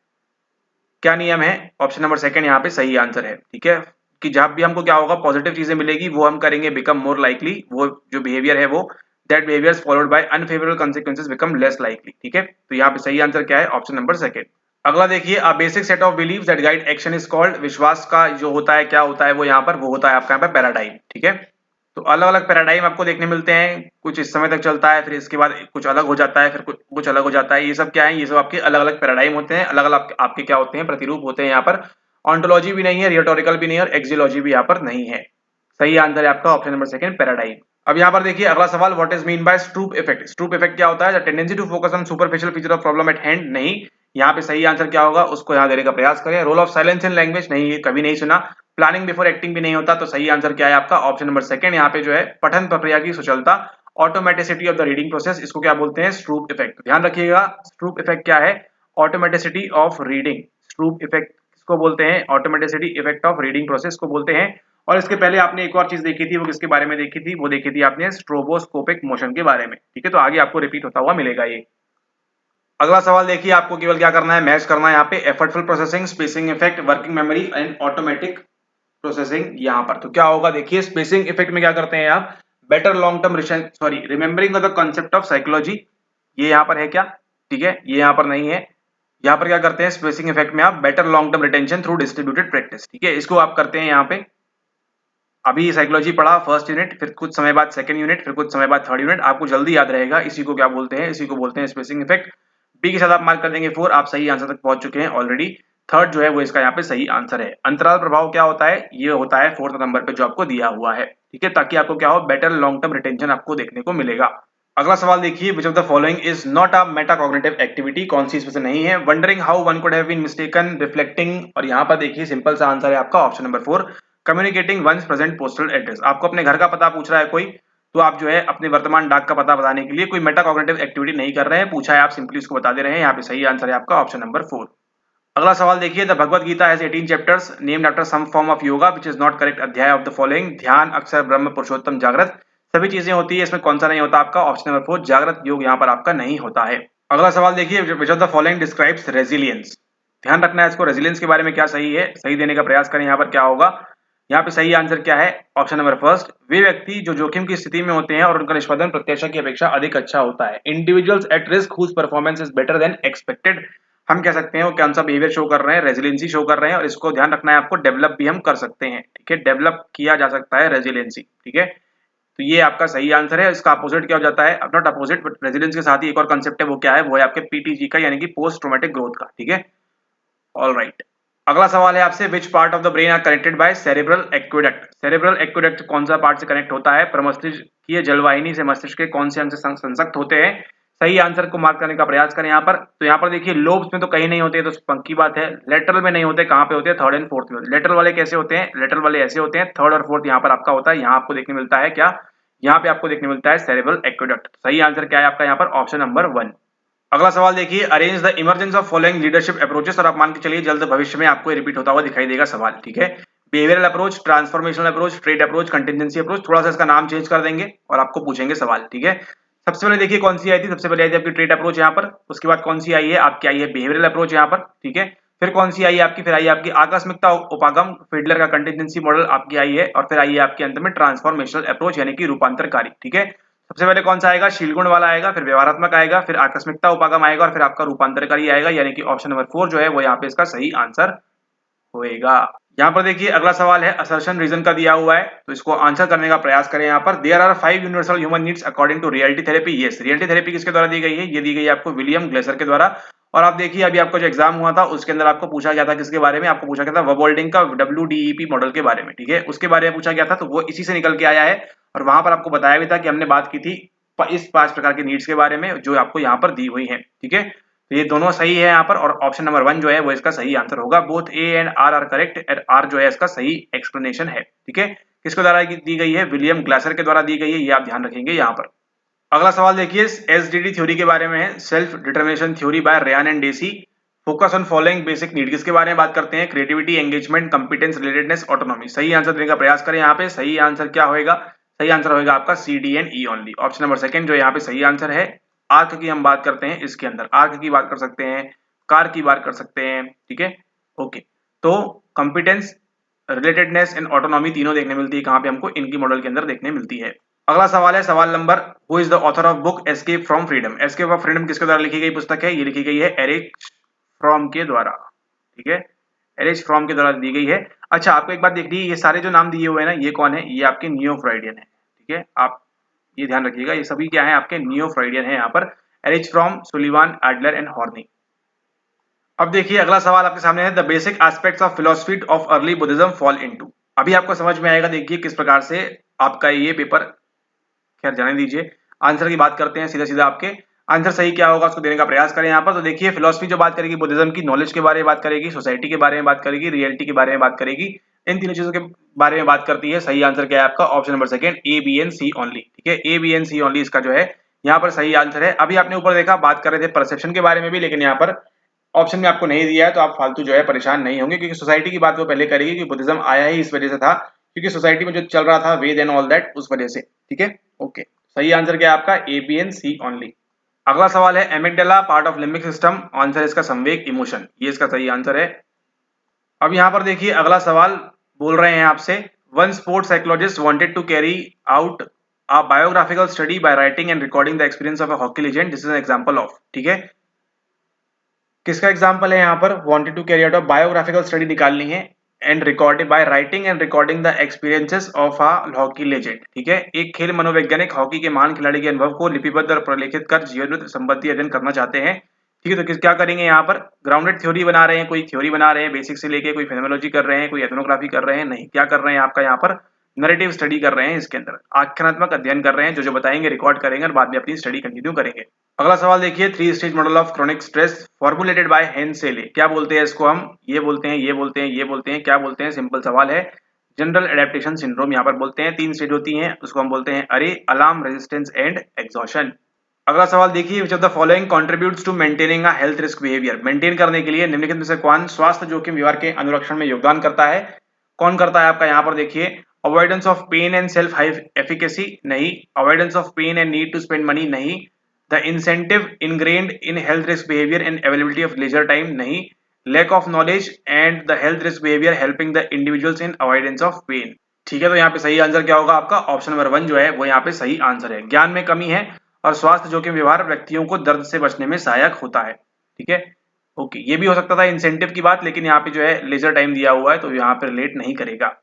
क्या नियम है, ऑप्शन नंबर सेकंड यहाँ पे सही आंसर है, ठीक है। कि जब भी हमको क्या होगा, पॉजिटिव चीजें मिलेगी वो हम करेंगे बिकम मोर लाइकली, वो जो बिहेवियर है वो that behaviours followed by unfavourable consequences become less likely, ठीक है। तो यहाँ पे सही आंसर क्या है, ऑप्शन नंबर सेकंड। अगला देखिए, a basic set of believes that guide action is called, विश्वास का जो होता है क्या होता है वो यहाँ पर, वो होता है आपका यहाँ पर पैराडाइम। ठीक है, तो अलग अलग पैराडाइम आपको देखने मिलते हैं, कुछ इस समय तक चलता है, फिर इसके बाद कुछ अलग हो जाता है, फिर कुछ अलग हो जाता है। ये सब क्या है, ये सब आपके अलग अलग पैराडाइम होते हैं, अलग अलग आपके क्या होते हैं, प्रतिरूप होते हैं। यहाँ पर ऑन्टोलॉजी भी नहीं है, रियोटोरिकल भी नहीं है और एक्सियोलॉजी भी यहाँ पर नहीं है। सही आंसर है आपका ऑप्शन नंबर सेकंड, पैराडाइम। अब यहाँ पर देखिए अगला सवाल, what is mean by Stroop effect. Stroop effect क्या होता है, tendency to focus on superficial feature of problem at hand. नहीं, यहाँ पे सही आंसर क्या होगा उसको यहाँ देने का प्रयास करें। Role of silence in language, नहीं ये कभी नहीं सुना। प्लानिंग बिफोर एक्टिंग भी नहीं होता, तो सही आंसर क्या है आपका ऑप्शन नंबर सेकंड, यहाँ पे जो है पठन प्रक्रिया की सुचलता, automaticity of the reading process, इसको क्या बोलते हैं, स्ट्रूप इफेक्ट। ध्यान रखिएगा, स्ट्रूप इफेक्ट क्या है, ऑटोमेटिसिटी ऑफ रीडिंग। स्ट्रूप इफेक्ट किसको बोलते हैं, automaticity effect of reading process को बोलते हैं। और इसके पहले आपने एक और चीज देखी थी, वो किसके बारे में देखी थी, वो देखी थी आपने स्ट्रोबोस्कोपिक मोशन के बारे में। ठीक है, तो आगे आपको रिपीट होता हुआ मिलेगा ये। अगला सवाल देखिए, आपको केवल क्या करना है, मैच करना है यहाँ पे effortful processing, spacing effect, working memory and automatic processing यहाँ पर। तो क्या होगा देखिए, स्पेसिंग इफेक्ट में क्या करते हैं आप, better long term sorry remembering of the concept of psychology, ये यहाँ पर है क्या, ठीक है, ये यहाँ पर नहीं है। यहाँ पर क्या करते हैं, स्पेसिंग इफेक्ट में आप better long term retention through distributed practice, ठीक है, इसको आप करते हैं यहाँ पे। अभी साइकोलॉजी पढ़ा फर्स्ट यूनिट, फिर कुछ समय बाद सेकंड यूनिट, फिर कुछ समय बाद थर्ड यूनिट, आपको जल्दी याद रहेगा। इसी को क्या बोलते हैं, इसी को बोलते हैं स्पेसिंग इफेक्ट। बी के साथ आप मार्क कर देंगे 4, आप सही आंसर तक पहुंच चुके हैं ऑलरेडी। थर्ड जो है वो इसका यहाँ पे सही आंसर है। अंतराल प्रभाव क्या होता है, ये होता है फोर्थ नंबर पे जो आपको दिया हुआ है। ठीक है, ताकि आपको क्या हो, बेटर लॉन्ग टर्म रिटेंशन आपको देखने को मिलेगा। अगला सवाल देखिए, which of the following is not a metacognitive activity, कौन सी इसमें से नहीं है। Wondering how one could have been mistaken, reflecting, और यहाँ पर देखिए सिंपल सा आंसर है आपका option number 4, communicating one's present postal address. आपको अपने घर का पता पूछ रहा है कोई, तो आप जो है अपने वर्तमान डाक का पता बताने के लिए कोई मेटाकॉग्निटिव एक्टिविटी नहीं कर रहे हैं, पूछा है आप सिंपली उसको बता दे रहे हैं। यहाँ पे सही आंसर है आपका ऑप्शन नंबर 4। अगला सवाल देखिए, the Bhagavad Gita has 18 chapters named after some form of yoga which is not correct अध्याय ऑफ द फॉलोइंग। ध्यान, अक्षर, ब्रह्म, पुरुषोत्तम, जागृत, सभी चीजें होती है, इसमें कौन सा नहीं होता आपका ऑप्शन नंबर 4, जागृत योग यहाँ पर आपका नहीं होता है। अगला सवाल देखिए, which of the following describes resilience. ध्यान रखना है इसको, रेजिलियंस के बारे में क्या सही है, सही देने का प्रयास करें। यहाँ पर क्या होगा, यहाँ पे सही आंसर क्या है, ऑप्शन नंबर फर्स्ट, वे व्यक्ति जो जोखिम की स्थिति में होते हैं और उनका निष्पादन प्रत्याशा की अपेक्षा अधिक अच्छा होता है। Individuals at risk whose performance is better than expected, हम कह सकते हैं वो कौन सा बिहेवियर शो कर रहे हैं, रेजिलियंसी शो कर रहे हैं। और इसको ध्यान रखना है आपको, डेवलप भी हम कर सकते हैं। ठीक है, डेवलप किया जा सकता है रेजिलियंसी। ठीक है, तो ये आपका सही आंसर है। इसका अपोजिट क्या हो जाता है, नॉट अपोजिट बट रेजिलियंस के साथ ही एक और कंसेप्ट है, वो क्या है, वो है आपके पीटीजी का, यानी कि पोस्ट ट्रॉमेटिक ग्रोथ का। ठीक है, ऑल राइट। अगला सवाल है आपसे, which part of the brain are connected by cerebral aqueduct. Cerebral aqueduct कौन सा पार्ट से कनेक्ट होता है, प्रमस्तिष्कीय जलवाहिनी से मस्तिष्क के कौन से अंग से संसक्त होते हैं। सही आंसर को मार्क करने का प्रयास करें यहाँ पर। तो यहाँ पर देखिए लोब्स में तो कहीं नहीं होते, तो पक्की बात है। लेटरल में नहीं होते, कहाँ पे होते हैं, थर्ड एंड फोर्थ में। लेटरल वाले कैसे होते हैं, लेटरल वाले ऐसे होते हैं, थर्ड और फोर्थ यहाँ पर आपका होता है। यहाँ आपको देखने मिलता है क्या, यहाँ पे आपको देखने मिलता है सेरेब्रल एक्वेडक्ट। सही आंसर क्या है आपका यहाँ पर ऑप्शन नंबर 1। अगला सवाल देखिए, arrange the emergence of following leadership approaches, और आप मान के चलिए जल्द भविष्य में आपको रिपीट होता हुआ दिखाई देगा सवाल। ठीक है, behavioural approach, transformational approach, trade approach, contingency approach, थोड़ा सा इसका नाम चेंज कर देंगे और आपको पूछेंगे सवाल। ठीक है, सबसे पहले देखिए कौन सी आई थी, सबसे पहले आई थी आपकी ट्रेड अप्रोच यहाँ पर। उसके बाद कौन सी आई है आपकी, आई है बिहेवियरल अप्रोच यहाँ पर। ठीक है, फिर कौन सी आई है आपकी, फिर आई है आपकी आकस्मिकता उपागम, फिडलर का कंटिजेंसी मॉडल आपकी आई है, और फिर आई है आपके अंत में ट्रांसफॉर्मेशनल अप्रोच यानी कि रूपांतरकारी। ठीक है, सबसे पहले कौन सा आएगा, शीलगुण वाला आएगा, फिर व्यवहारात्मक आएगा, फिर आकस्मिकता उपागम आएगा, और फिर आपका रूपांतरकारी आएगा, यानी कि ऑप्शन नंबर 4 जो है वो यहाँ पे इसका सही आंसर होएगा। यहाँ पर देखिए अगला सवाल है, असर्शन रीजन का दिया हुआ है, तो इसको आंसर करने का प्रयास करें। यहाँ पर there are 5 universal human needs according to reality therapy. Yes, reality therapy किसके द्वारा दी गई है, ये दी गई है आपको विलियम ग्लेसर के द्वारा। और आप देखिए अभी आपका जो एग्जाम हुआ था उसके अंदर आपको पूछा गया था किसके बारे में, आपको पूछा गया था वर्बोल्डिंग का WDEP मॉडल के बारे में। ठीक है, उसके बारे में पूछा गया था, तो वो इसी से निकल के आया है। और वहां पर आपको बताया भी था कि हमने बात की थी इस 5 प्रकार की नीड्स के बारे में जो आपको यहाँ पर दी हुई है। ठीक है, तो ये दोनों सही है यहाँ पर, और ऑप्शन नंबर 1 जो है वो इसका सही आंसर होगा। Both A and R are correct, R जो है इसका सही एक्सप्लेनेशन है। ठीक है, किसके द्वारा दी गई है, विलियम ग्लासर के द्वारा दी गई है, ये आप ध्यान रखेंगे यहाँ पर। अगला सवाल देखिए, SDD थ्योरी के बारे में है, self determination theory by Ryan and Deci. Focus on following basic need, किसके बारे में बात करते हैं, creativity, engagement, competence, relatedness, autonomy. सही आंसर देने का प्रयास करें यहाँ पे। सही आंसर क्या होगा, सही आंसर होगा आपका CD and E only, option number 2 जो यहाँ पे सही आंसर है। आर्क की हम बात करते हैं, इसके अंदर आर्क की बात कर सकते हैं, कार की बात कर सकते हैं। ठीक है, ओके, तो कंपिटेंस, रिलेटेडनेस एंड ऑटोनॉमी तीनों देखने मिलती है कहाँ पे, हमको इनकी मॉडल के अंदर देखने मिलती है। अगला सवाल है सवाल number, who is the author of book escape from freedom. Escape of freedom किसके द्वारा लिखी गई पुस्तक है, ये लिखी गई है एरिक फ्रॉम के द्वारा, ठीक है, एरिच फ्रॉम के द्वारा दी गई है। अच्छा, आपको एक बात देखनी है, ये सारे जो नाम दिए हुए हैं ना, ये कौन है, ये आपके नियो फ्राइडियन है, ठीक है, आप ये ध्यान रखिएगा, ये सभी क्या है आपके नियो फ्राइडियन है यहाँ पर, Erich Fromm, Sullivan, Adler and horny. अब देखिए अगला सवाल आपके सामने है, the basic aspects of philosophy of early Buddhism fall into. अभी आपको समझ में आएगा, देखिए किस प्रकार से आपका ये पेपर, खैर जाने दीजिए, आंसर की बात करते हैं सीधा सीधा। आपके आंसर सही क्या होगा उसको देने का प्रयास करें यहाँ पर। तो देखिए फिलोसफी जो बात करेगी बुद्धिज्म की, नॉलेज के बारे में बात करेगी, सोसाइटी के बारे में बात करेगी, रियलिटी के बारे में बात करेगी, इन तीनों चीजों के बारे में बात करती है। सही आंसर क्या है आपका, option number second, A B and C only, ठीक है, A B and C only इसका जो है यहाँ पर सही आंसर है। अभी आपने ऊपर देखा, बात कर रहे थे परसेप्शन के बारे में भी, लेकिन यहाँ पर ऑप्शन में आपको नहीं दिया है, तो आप फालतू जो है परेशान नहीं होंगे, क्योंकि सोसाइटी की बात वो पहले करेगी कि बुद्धिज्म आया ही इस वजह से था, क्योंकि सोसाइटी में जो चल रहा था वेद एंड ऑल दैट, उस वजह से, ठीक है, ओके। सही आंसर क्या है आपका, A B and C only. अगला सवाल है, amygdala part of limbic system, answer इसका संवेग इमोशन, ये इसका सही आंसर है। अब यहाँ पर देखिए अगला सवाल बोल रहे हैं आपसे, one sports psychologist wanted to carry out a biographical study by writing and recording the experience of a hockey legend, this is an example of, ठीक है, किसका एग्जांपल है यहाँ पर, wanted to carry out a biographical study निकालनी है, and recorded by writing and recording the experiences of a hockey legend, ठीक है, एक खेल मनोवैज्ञानिक हॉकी के महान खिलाड़ी के अनुभव को लिपिबद्ध और प्रलेखित कर जीवन संबंधी अध्ययन करना चाहते हैं, ठीक है। तो क्या करेंगे यहाँ पर, ग्राउंडेड थ्योरी बना रहे हैं, कोई थ्योरी बना रहे हैं बेसिक से लेके, कोई फेनोमेनोलॉजी कर रहे हैं, कोई एथनोग्राफी कर रहे हैं, नहीं, क्या कर रहे हैं आपका यहाँ पर, नैरेटिव स्टडी कर रहे हैं, इसके अंदर आख्यानात्मक अध्ययन कर रहे हैं, जो बताएंगे रिकॉर्ड करेंगे और बाद में अपनी स्टडी कंटिन्यू करेंगे। अगला सवाल देखिए, three stage model of chronic stress formulated by Hans Selye, क्या बोलते हैं इसको हम, ये बोलते हैं, ये बोलते हैं, ये बोलते हैं, क्या बोलते हैं, सिंपल सवाल है, जनरल एडेप्टेशन सिंड्रोम यहाँ पर बोलते हैं। तीन स्टेज होती हैं, उसको हम बोलते हैं अरे, अलार्म, रेजिस्टेंस एंड एग्जॉशन। अगला सवाल देखिए, which of the following contributes to maintaining a health risk behaviour, maintain करने के लिए निम्नलिखित में से कौन स्वास्थ्य जोखिम व्यवहार के अनुरक्षण में योगदान करता है, कौन करता है आपका यहाँ पर देखिए, avoidance of pain and self efficacy, नहीं, avoidance of pain and need to spend money, नहीं, the incentive ingrained in health risk behaviour and availability of leisure time, नहीं, lack of knowledge and the health risk behaviour helping the individuals in avoidance of pain, ठीक है। तो यहाँ पे सही answer क्या होगा आपका, ऑप्शन नंबर 1 जो है वो यहाँ पे सही आंसर है। ज्ञान में कमी है और स्वास्थ्य जोखिम व्यवहार व्यक्तियों को दर्द से बचने में सहायक होता है, ठीक है, ओके। ये भी हो सकता था इंसेंटिव की बात, लेकिन यहाँ पे जो है लेजर टाइम दिया हुआ है, तो यहाँ पे रिलेट नहीं करेगा।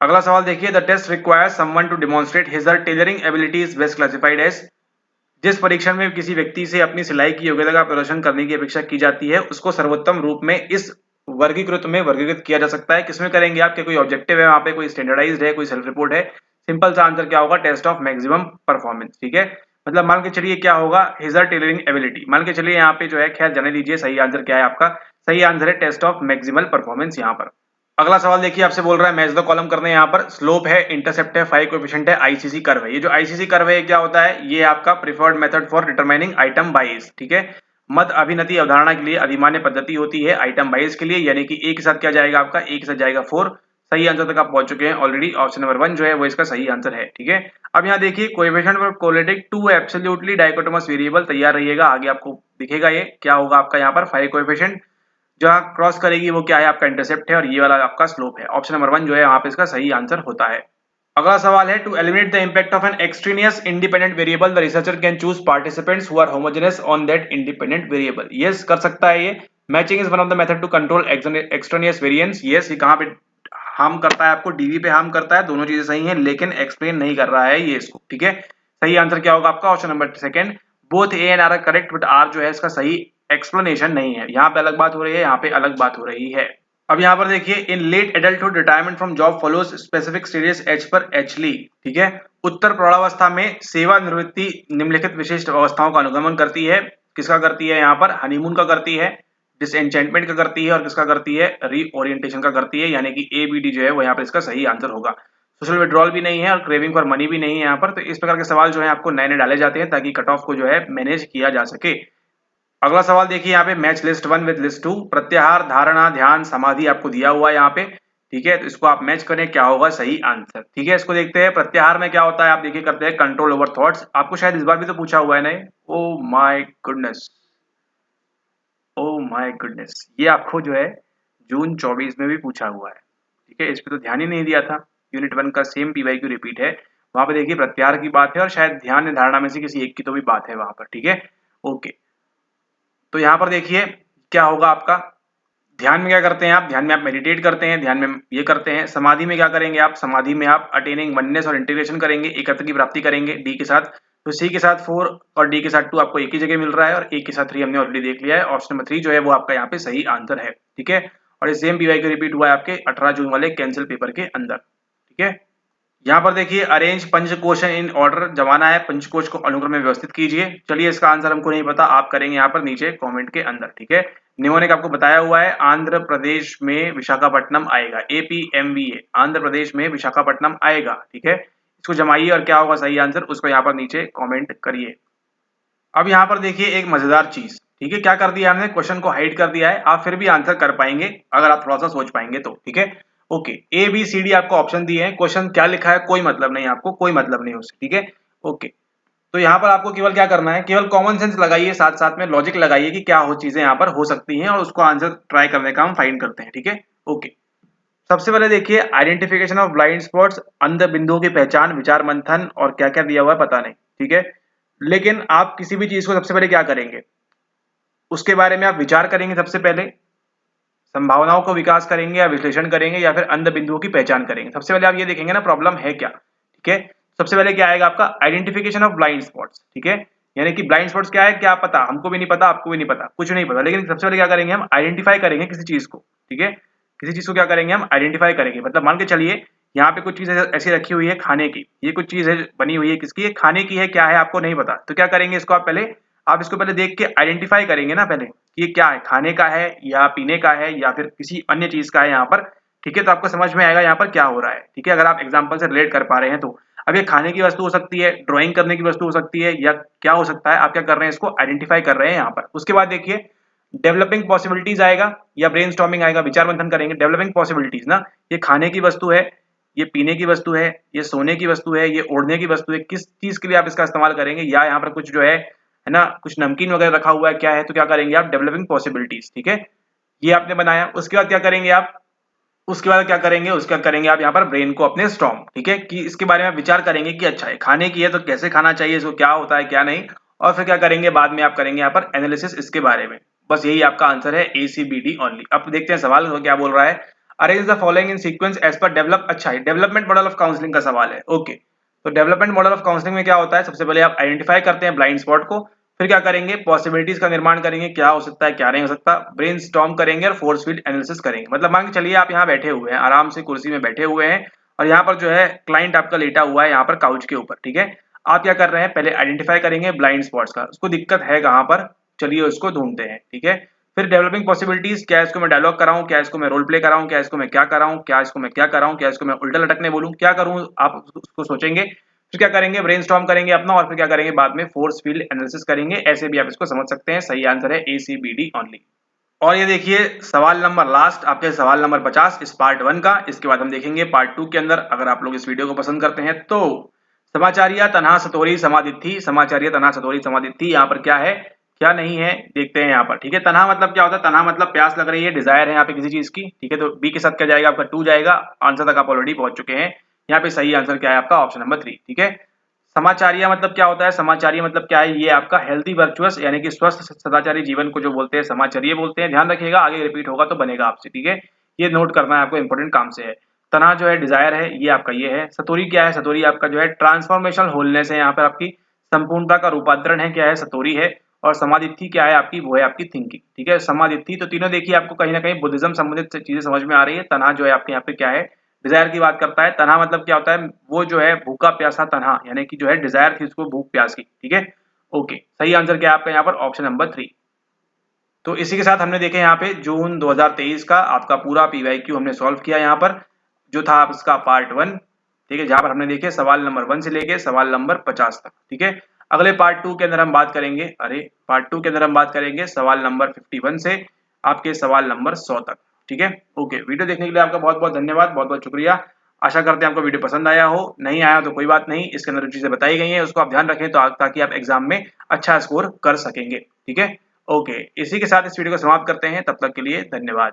अगला सवाल देखिए, the test requires someone to demonstrate his tailoring ability is best classified as, जिस परीक्षण में किसी व्यक्ति से अपनी सिलाई की योग्यता का प्रदर्शन करने की अपेक्षा की जाती है, उसको सर्वोत्तम रूप में इस वर्गीकृत में वर्गीकृत किया जा सकता है। किसमें करेंगे आप, कोई ऑब्जेक्टिव है वहां पे, कोई स्टैंडर्डाइज्ड है, कोई सेल्फ रिपोर्ट है, सिंपल सा आंसर क्या होगा, टेस्ट ऑफ मैक्सिमम परफॉर्मेंस, ठीक है। मतलब मान के चलिए क्या होगा, हिजर टेलरिंग एबिलिटी, मान के चलिए यहाँ पे जो है, खैर जाने दीजिए, सही आंसर क्या है आपका, सही आंसर है टेस्ट ऑफ मैक्सिमल परफॉर्मेंस यहाँ पर। अगला सवाल देखिए, आपसे बोल रहा है मैच द कॉलम करने, यहाँ पर स्लोप है, इंटरसेप्ट है, फाई कोएफिशिएंट है, आईसीसी कर्व है। ये जो आईसीसी कर्व है क्या होता है, ये आपका preferred method for determining item बाइस, ठीक है, मद अभिनति अवधारणा के लिए अधिमान्य पद्धति होती है आइटम बाइस के लिए, यानी कि ए के साथ क्या जाएगा आपका, ए के साथ जाएगा 4। सही आंसर तक आप पहुंच चुके हैं ऑलरेडी, ऑप्शन नंबर 1 जो है वो इसका सही आंसर है, ठीक है। अब यहाँ देखिए, coefficient for correlating two absolutely dichotomous variable, तैयार रहिएगा, आगे आपको दिखेगा ये क्या होगा आपका यहाँ पर, फाई कोएफिशिएंट जहां क्रॉस करेगी वो क्या है आपका, इंटरसेप्ट है, और ये वाला आपका स्लोप है। ऑप्शन नंबर 1 जो है वहां पे इसका सही आंसर होता है। अगला सवाल है, to eliminate the impact of an extraneous independent variable the researcher can choose participants who are homogenous on that independent variable, yes कर सकता है ये। Matching is one of the method to control extraneous variance, yes, ये कहां पे harm करता है आपको, डीवी पे हार्म करता है, दोनों चीजें सही हैं, लेकिन एक्सप्लेन नहीं कर रहा है ये इसको, ठीक है। सही आंसर क्या होगा आपका, option number second, both A and R are correct, but R जो है इसका सही एक्सप्लेनेशन नहीं है, यहाँ पे अलग बात हो रही है, यहाँ पे अलग बात हो रही है। अब यहाँ पर देखिए, in late adulthood retirement from job follows specific stages as per Atchley, ठीक है, उत्तर प्रौढ़ावस्था में सेवा निवृत्ति निम्नलिखित विशिष्ट अवस्थाओं का अनुगमन करती है, किसका करती है यहाँ पर, हनीमून का करती है, डिसएंचेंटमेंट का करती है, और किसका करती है, रीओरिएंटेशन का करती है, यानी कि ए बी डी जो है वो यहाँ पर इसका सही आंसर होगा। सोशल विड्रॉल भी नहीं है और क्रेविंग फॉर मनी भी नहीं है यहाँ पर, तो इस प्रकार के सवाल जो है आपको नए नए डाले जाते हैं ताकि कट ऑफ को जो है मैनेज किया जा सके। अगला सवाल देखिए, यहाँ पे मैच लिस्ट 1 विद लिस्ट 2, प्रत्याहार, धारणा, ध्यान, समाधि आपको दिया हुआ है यहाँ पे, ठीक है, तो इसको आप मैच करें, क्या होगा सही आंसर, ठीक है। इसको देखते हैं, प्रत्याहार में क्या होता है आप देखिए, करते हैं कंट्रोल ओवर थॉट्स, आपको शायद इस बार भी तो पूछा हुआ है ना, oh my goodness, oh my goodness, ये आपको जो है जून 24 में भी पूछा हुआ है, ठीक है, इस पे तो ध्यान ही नहीं दिया था। यूनिट 1 का सेम पीवाईक्यू रिपीट है, वहां पे देखिए प्रत्याहार की बात है और शायद ध्यान या धारणा में से किसी एक की तो भी बात है वहां पर, ठीक है, ओके। तो यहाँ पर देखिए क्या होगा आपका, ध्यान में क्या करते हैं आप, ध्यान में आप मेडिटेट करते हैं, ध्यान में ये करते हैं। समाधि में क्या करेंगे आप, समाधि में आप अटेनिंग वननेस और इंटीग्रेशन करेंगे, एकत्व की प्राप्ति करेंगे डी के साथ। तो सी के साथ 4 और डी के साथ 2 आपको एक ही जगह मिल रहा है, और ए के साथ 3 हमने ऑलरेडी देख लिया है। ऑप्शन नंबर 3 जो है वो आपका यहाँ पे सही आंसर है, ठीक है। और सेम पीवाई का रिपीट हुआ है आपके 18 जून वाले कैंसिल पेपर के अंदर, ठीक है। यहाँ पर देखिए अरेंज पंचकोशन इन ऑर्डर जमाना है, पंचकोश को अनुक्रम में व्यवस्थित कीजिए। चलिए इसका आंसर हमको नहीं पता, आप करेंगे यहाँ पर नीचे कमेंट के अंदर, ठीक है। निमोनिक आपको बताया हुआ है आंध्र प्रदेश में विशाखापट्टनम आएगा, APMVA आंध्र प्रदेश में विशाखापट्टनम आएगा, ठीक है। इसको जमाइए और क्या होगा सही आंसर उसको यहाँ पर नीचे कॉमेंट करिए। अब यहाँ पर देखिए एक मजेदार चीज, ठीक है, क्या कर दिया हमने, क्वेश्चन को हाइड कर दिया है, आप फिर भी आंसर कर पाएंगे अगर आप थोड़ा सा सोच पाएंगे तो, ठीक है। ओके, ABCD आपको ऑप्शन दिए हैं, क्वेश्चन क्या लिखा है कोई मतलब नहीं, आपको कोई मतलब नहीं उससे, ठीक है। ओके, तो यहाँ पर आपको केवल क्या करना है, केवल कॉमन सेंस लगाइए, साथ साथ में लॉजिक लगाइए कि क्या हो चीजें यहाँ पर हो सकती हैं, और उसको आंसर ट्राई करने का हम फाइंड करते हैं, ठीक है। ओके, सबसे पहले देखिए आइडेंटिफिकेशन ऑफ ब्लाइंड स्पॉट्स, अंध बिंदुओं की पहचान, विचार मंथन, और क्या क्या दिया हुआ है पता नहीं, ठीक है। लेकिन आप किसी भी चीज को सबसे पहले क्या करेंगे, उसके बारे में आप विचार करेंगे, सबसे पहले संभावनाओं को विकास करेंगे या विश्लेषण करेंगे या फिर अंध बिंदुओं की पहचान करेंगे। सबसे पहले आप ये देखेंगे ना प्रॉब्लम है क्या, ठीक है। सबसे पहले क्या आएगा आपका, आइडेंटिफिकेशन ऑफ ब्लाइंड स्पॉट्स, ठीक है। यानी कि ब्लाइंड स्पॉट्स क्या है, क्या पता, हमको भी नहीं पता, आपको भी नहीं पता, कुछ नहीं पता, लेकिन सबसे पहले क्या करेंगे हम आइडेंटिफाई करेंगे किसी चीज को, ठीक है। किसी चीज को क्या करेंगे हम आइडेंटिफाई करेंगे, मतलब मान के चलिए यहाँ पे कुछ चीज ऐसी रखी हुई है खाने की, ये कुछ चीज है बनी हुई है किसकी, ये खाने की है, क्या है आपको नहीं पता, तो क्या करेंगे इसको आप इसको पहले देख के आइडेंटिफाई करेंगे ना पहले कि ये क्या है, खाने का है या पीने का है या फिर किसी अन्य चीज का है यहाँ पर, ठीक है। तो आपको समझ में आएगा यहाँ पर क्या हो रहा है, ठीक है, अगर आप एग्जाम्पल से रिलेट कर पा रहे हैं तो। अब ये खाने की वस्तु हो सकती है, ड्राइंग करने की वस्तु हो सकती है, या क्या हो सकता है, आप क्या कर रहे हैं इसको आइडेंटिफाई कर रहे हैं यहाँ पर। उसके बाद देखिए डेवलपिंग पॉसिबिलिटीज आएगा या ब्रेनस्टॉर्मिंग आएगा, विचार मंथन करेंगे। डेवलपिंग पॉसिबिलिटीज ना, ये खाने की वस्तु है, ये पीने की वस्तु है, ये सोने की वस्तु है, ये ओढ़ने की वस्तु है, किस चीज के लिए आप इसका इस्तेमाल करेंगे, या यहाँ पर कुछ जो है ना, कुछ नमकीन वगैरह रखा हुआ है क्या है, तो क्या करेंगे आप डेवलपिंग पॉसिबिलिटीज, ठीक है। ये आपने बनाया, उसके बाद क्या करेंगे आप, उसके बाद क्या करेंगे, उसके बाद करेंगे आप यहाँ पर ब्रेन को अपने स्ट्रॉन्ग, ठीक है, कि इसके बारे में विचार करेंगे कि अच्छा है खाने की है तो कैसे खाना चाहिए, इसको क्या होता है क्या नहीं, और फिर क्या करेंगे बाद में आप करेंगे यहाँ पर एनालिसिस इसके बारे में। बस यही आपका आंसर है ACBD ओनली। अब देखते हैं सवाल क्या बोल रहा है, arrange the following in sequence as per develop, अच्छा है डेवलपमेंट मॉडल ऑफ काउंसलिंग का सवाल है। ओके, तो डेवलपमेंट मॉडल ऑफ काउंसलिंग में क्या होता है, सबसे पहले आप आइडेंटिफाई करते हैं ब्लाइंड स्पॉट को, फिर क्या करेंगे पॉसिबिलिटीज का निर्माण करेंगे, क्या हो सकता है क्या नहीं हो सकता, ब्रेन स्टॉर्म करेंगे और फोर्स फील्ड एनालिसिस करेंगे। मतलब मान के चलिए आप यहाँ बैठे हुए हैं आराम से कुर्सी में बैठे हुए हैं, और यहाँ पर जो है क्लाइंट आपका लेटा हुआ है यहाँ पर काउच के ऊपर, ठीक है। आप क्या कर रहे हैं, पहले आइडेंटिफाई करेंगे ब्लाइंड स्पॉट्स का, उसको दिक्कत है कहाँ पर, चलिए उसको ढूंढते हैं, ठीक है। फिर डेवलपिंग पॉसिबिलिटीज, क्या इसको मैं डायलॉग कराऊं, क्या इसको मैं रोल प्ले कराऊं, क्या इसको मैं क्या कराऊं, क्या इसको मैं क्या कराऊं, क्या इसको मैं उल्टा लटकने बोलूं, क्या करूं, आप उसको सोचेंगे। फिर क्या करेंगे ब्रेनस्टॉर्म करेंगे अपना, और फिर क्या करेंगे बाद में फोर्स फील्ड एनालिसिस करेंगे। ऐसे भी आप इसको समझ सकते हैं, सही आंसर है ACBD ओनली। और ये देखिए सवाल नंबर लास्ट आपके सवाल नंबर 50 इस पार्ट 1 का। इसके बाद हम देखेंगे पार्ट 2 के अंदर। अगर आप लोग इस वीडियो को पसंद करते हैं तो समाचारिया तन्हा सतोरी समादित्थि, समाचारिया तन्हा सतोरी समादित्थि यहाँ पर क्या है क्या नहीं है देखते हैं यहाँ पर, ठीक है। तन्हा मतलब क्या होता है, तन्हा मतलब प्यास लग रही है, डिजायर है यहाँ पे किसी चीज की, ठीक है। तो बी के साथ क्या जाएगा आपका 2 जाएगा, आंसर तक आप ऑलरेडी पहुंच चुके हैं। यहाँ पे सही आंसर क्या है आपका ऑप्शन नंबर 3, ठीक है। समाचारिया मतलब क्या होता है, समाचारिया मतलब क्या है, ये आपका हेल्दी वर्चुअस यानी कि स्वस्थ सदाचारी जीवन को जो बोलते हैं समाचारिया बोलते हैं। ध्यान रखिएगा आगे रिपीट होगा तो बनेगा आपसे, ठीक है। ये नोट करना है आपको, इंपॉर्टेंट काम से है। तना जो है डिजायर है, ये आपका ये है। सतोरी क्या है, सतोरी आपका जो है ट्रांसफॉर्मेशनल होलनेस है, यहाँ पर आपकी संपूर्णता का रूपांतरण है, क्या है सतोरी है। और समाधित्थि क्या है आपकी, वो है आपकी थिंकिंग, ठीक है। समाधित्थि तो तीनों देखिए आपको कहीं ना कहीं बुद्धिज्म संबंधित चीजें समझ में आ रही है। तन्हा जो है आपके यहाँ पे क्या है, डिजायर की बात करता है। तन्हा मतलब क्या होता है, वो जो है भूखा प्यासा तन्हा, यानी कि जो है डिजायर थी उसको भूख प्यास की, ठीक है। ओके, सही आंसर क्या है आपका यहाँ पर ऑप्शन नंबर 3। तो इसी के साथ हमने देखे यहाँ पे जून 2023 का आपका पूरा PYQ हमने सॉल्व किया यहाँ पर, जो था इसका पार्ट 1, ठीक है, जहां पर हमने देखे सवाल नंबर 1 से लेके सवाल नंबर 50 तक, ठीक है। अगले पार्ट 2 के अंदर हम बात करेंगे, पार्ट 2 के अंदर हम बात करेंगे सवाल नंबर 51 से आपके सवाल नंबर 100 तक, ठीक है। ओके, वीडियो देखने के लिए आपका बहुत बहुत धन्यवाद, बहुत बहुत शुक्रिया। आशा करते हैं आपको वीडियो पसंद आया हो, नहीं आया तो कोई बात नहीं, इसके अंदर जो चीजें बताई गई हैं उसको आप ध्यान रखें तो ताकि आप एग्जाम में अच्छा स्कोर कर सकेंगे, ठीक है। ओके, इसी के साथ इस वीडियो को समाप्त करते हैं, तब तक के लिए धन्यवाद।